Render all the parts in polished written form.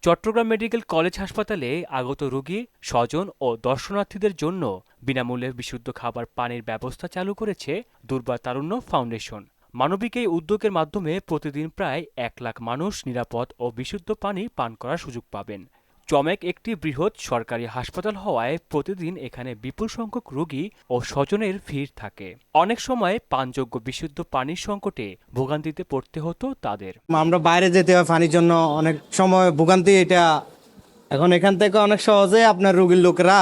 Chittagong medical college হাসপাতালে আগত রোগী, স্বজন ও দর্শনার্থীদের জন্য বিনামূল্যে বিশুদ্ধ খাবার পানির ব্যবস্থা চালু করেছে দুর্বার তারুণ্য ফাউন্ডেশন। মানবিক এই উদ্যোগের মাধ্যমে প্রতিদিন প্রায় ১ লাখ মানুষ নিরাপদ ও বিশুদ্ধ পানি পান করার সুযোগ পাবেন। চমেক একটি বৃহৎ সরকারি হাসপাতাল হওয়ায় প্রতিদিন এখানে বিপুল সংখ্যক রোগী ও স্বজনের ভিড় থাকে। অনেক সময় পানযোগ্য বিশুদ্ধ পানির সংকটে ভোগান্তিতে পড়তে হতো তাদের। আমরা বাইরে যেতে হয় পানির জন্য, অনেক সময় ভোগান্তি। এটা এখন এখান থেকে অনেক সহজে আপনার রোগীর লোকেরা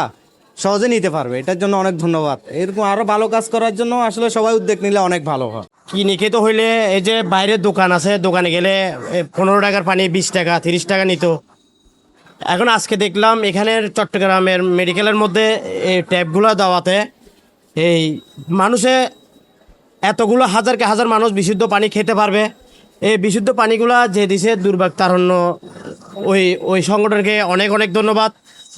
সহজে নিতে পারবে। এটার জন্য অনেক ধন্যবাদ। এরকম আরো ভালো কাজ করার জন্য আসলে সবাই উদ্যোগ নিলে অনেক ভালো হয়। কিনে খেতে হইলে এই যে বাইরের দোকান আছে, দোকানে গেলে 15 টাকার পানি 20 টাকা 30 টাকা নিত। এখন আজকে দেখলাম এখানের চট্টগ্রামের মেডিকেলের মধ্যে এই ট্যাপগুলো দেওয়াতে এই মানুষে এতগুলো হাজারকে হাজার মানুষ বিশুদ্ধ পানি খেতে পারবে। এই বিশুদ্ধ পানিগুলা যে দিছে দুর্ভাগ তারণ্য, ওই সংগঠনকে অনেক অনেক ধন্যবাদ।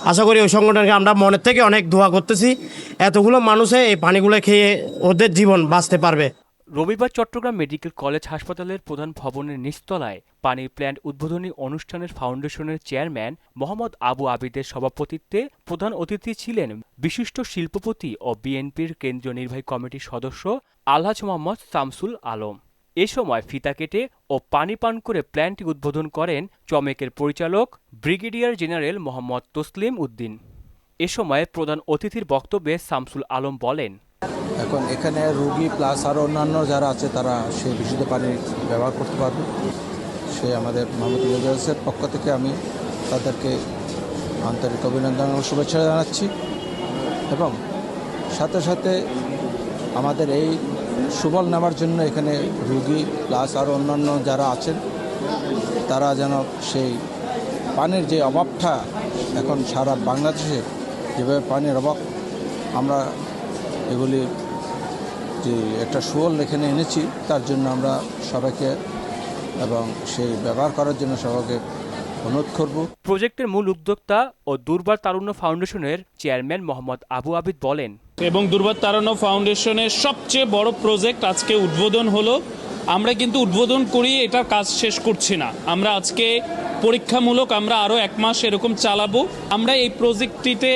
আশা করি ওই সংগঠনকে আমরা মনের থেকে অনেক দোয়া করতেছি, এতগুলো মানুষে এই পানিগুলো খেয়ে ওদের জীবন বাঁচতে পারবে। রবিবার চট্টগ্রাম মেডিকেল কলেজ হাসপাতালের প্রধান ভবনের নিচতলায় পানির প্ল্যান্ট উদ্বোধনী অনুষ্ঠানের ফাউন্ডেশনের চেয়ারম্যান মোহাম্মদ আবু আবিদের সভাপতিত্বে প্রধান অতিথি ছিলেন বিশিষ্ট শিল্পপতি ও বিএনপির কেন্দ্রীয় নির্বাহী কমিটির সদস্য আলহাজ মোহাম্মদ শামসুল আলম। এ সময় ফিতা কেটে ও পানি পান করে প্ল্যান্টটি উদ্বোধন করেন চমেকের পরিচালক ব্রিগেডিয়ার জেনারেল মোহাম্মদ তসলিম উদ্দিন। এ সময় প্রধান অতিথির বক্তব্যে শামসুল আলম বলেন, এখন এখানে রোগী প্লাস আরও অন্যান্য যারা আছে তারা সেই বিশুদ্ধ পানি ব্যবহার করতে পারবে। সে আমাদের মোহাম্মদ ইলিয়াসের পক্ষ থেকে আমি তাদেরকে আন্তরিক অভিনন্দন ও শুভেচ্ছা জানাচ্ছি এবং সাথে সাথে আমাদের এই সুফল নেওয়ার জন্য এখানে রোগী প্লাস আরও অন্যান্য যারা আছেন তারা যেন সেই পানির যে অভাবটা এখন সারা বাংলাদেশে যেভাবে পানির অভাব, আমরা এগুলি যে একটা সুফল এখানে এনেছি তার জন্য আমরা সবাইকে এবং সেই ব্যবহার করার জন্য সবাইকে অনুরোধ করব। প্রজেক্টের মূল উদ্যোক্তা ও দুর্বার তারুণ্য ফাউন্ডেশনের চেয়ারম্যান মোহাম্মদ আবু আবিদ বলেন, এবং দুর্বার তারুণ্য ফাউন্ডেশনের সবচেয়ে বড় প্রজেক্ট আজকে উদ্বোধন হলো। আমরা কিন্তু উদ্বোধন করি এটার কাজ শেষ করছি না, আমরা আজকে পরীক্ষামূলক আমরা আরও 1 মাস এরকম চালাবো। আমরা এই প্রজেক্টটিতে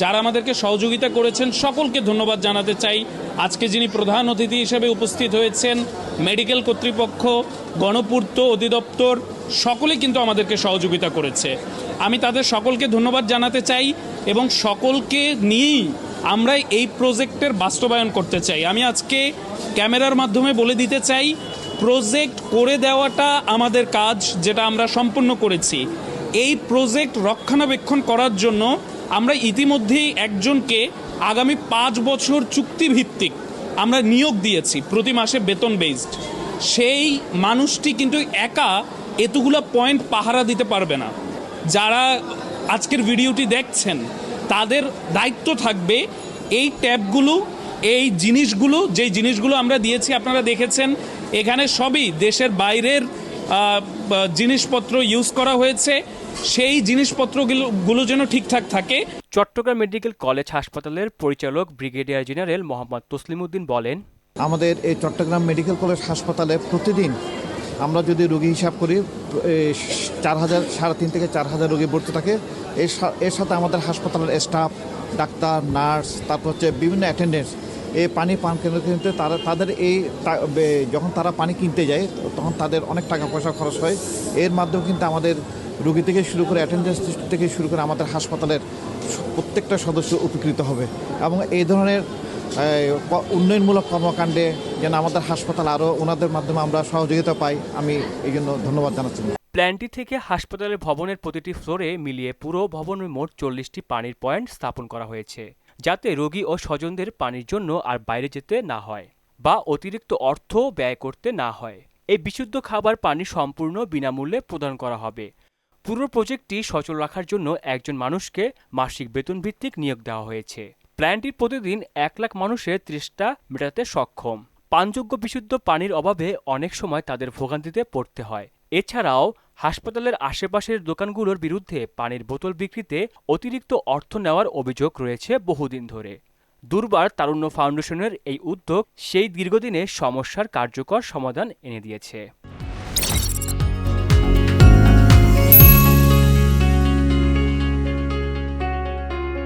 যারা আমাদেরকে সহযোগিতা করেছেন সকলকে ধন্যবাদ জানাতে চাই। আজকে যিনি প্রধান অতিথি হিসেবে উপস্থিত হয়েছেন, মেডিকেল কর্তৃপক্ষ, গণপূর্ত অধিদপ্তর, সকলে কিন্তু আমাদেরকে সহযোগিতা করেছে। আমি তাদের সকলকে ধন্যবাদ জানাতে চাই এবং সকলকে নিয়েই আমরা এই প্রজেক্টের বাস্তবায়ন করতে চাই। আমি আজকে ক্যামেরার মাধ্যমে বলে দিতে চাই, প্রজেক্ট করে দেওয়াটা আমাদের কাজ, যেটা আমরা সম্পূর্ণ করেছি। এই প্রজেক্ট রক্ষণাবেক্ষণ করার জন্য আমরা ইতিমধ্যেই একজনকে আগামী 5 বছর চুক্তিভিত্তিক আমরা নিয়োগ দিয়েছি, প্রতি মাসে বেতন বেসড। সেই মানুষটি কিন্তু একা এতগুলো পয়েন্ট পাহারা দিতে পারবে না। যারা আজকের ভিডিওটি দেখছেন তাদের দায়িত্ব থাকবে এই ট্যাপগুলো, এই জিনিসগুলো, যেই জিনিসগুলো আমরা দিয়েছি আপনারা দেখেছেন, এখানে সবই দেশের বাইরের জিনিসপত্র ইউজ করা হয়েছে। সেই জিনিসপত্রগুলো যেন ঠিকঠাক থাকে। চট্টগ্রাম মেডিকেল কলেজ হাসপাতালের পরিচালক ব্রিগেডিয়ার জেনারেল মোহাম্মদ তসলিম উদ্দিন বলেন, আমাদের এই চট্টগ্রাম মেডিকেল কলেজ হাসপাতালে প্রতিদিন আমরা যদি রোগী হিসাব করি 3,500 থেকে 4,000 রোগী ভর্তি থাকে। এর সাথে আমাদের হাসপাতালের স্টাফ, ডাক্তার, নার্স, তারপর হচ্ছে বিভিন্ন অ্যাটেন্ডেন্টস এই পানি পান কেন্দ্র কিনতে তাদের যখন তারা পানি কিনতে যায় তখন তাদের অনেক টাকা পয়সা খরচ হয়। এর মাধ্যমে কিন্তু আমাদের রোগী থেকে শুরু করে অ্যাটেন্ডেন্স থেকে শুরু করে আমাদের হাসপাতালের প্রত্যেকটা সদস্য উপকৃত হবে এবং এই ধরনের উন্নয়নমূলক কর্মকাণ্ডে যেন আমাদের হাসপাতাল আরও ওনাদের মাধ্যমে আমরা সহযোগিতা পাই, আমি এই জন্য ধন্যবাদ জানাচ্ছি। প্ল্যান্টটি থেকে হাসপাতালের ভবনের প্রতিটি ফ্লোরে মিলিয়ে পুরো ভবনে মোট 40টি পানির পয়েন্ট স্থাপন করা হয়েছে, যাতে রোগী ও স্বজনদের পানির জন্য আর বাইরে যেতে না হয় বা অতিরিক্ত অর্থ ব্যয় করতে না হয়। এই বিশুদ্ধ খাবার পানি সম্পূর্ণ বিনামূল্যে প্রদান করা হবে। পুরো প্রজেক্টটি সচল রাখার জন্য একজন মানুষকে মাসিক বেতন ভিত্তিক নিয়োগ দেওয়া হয়েছে। প্ল্যান্টটি প্রতিদিন 1 লাখ মানুষের তৃষ্ণা মেটাতে সক্ষম। পানযোগ্য বিশুদ্ধ পানির অভাবে অনেক সময় তাদের ভোগান্তিতে পড়তে হয়। এছাড়াও হাসপাতালের আশেপাশের দোকানগুলোর বিরুদ্ধে পানির বোতল বিক্রিতে অতিরিক্ত অর্থ নেওয়ার অভিযোগ রয়েছে বহুদিন ধরে। দুর্বার তারুণ্য ফাউন্ডেশনের এই উদ্যোগ সেই দীর্ঘদিনের সমস্যার কার্যকর সমাধান এনে দিয়েছে।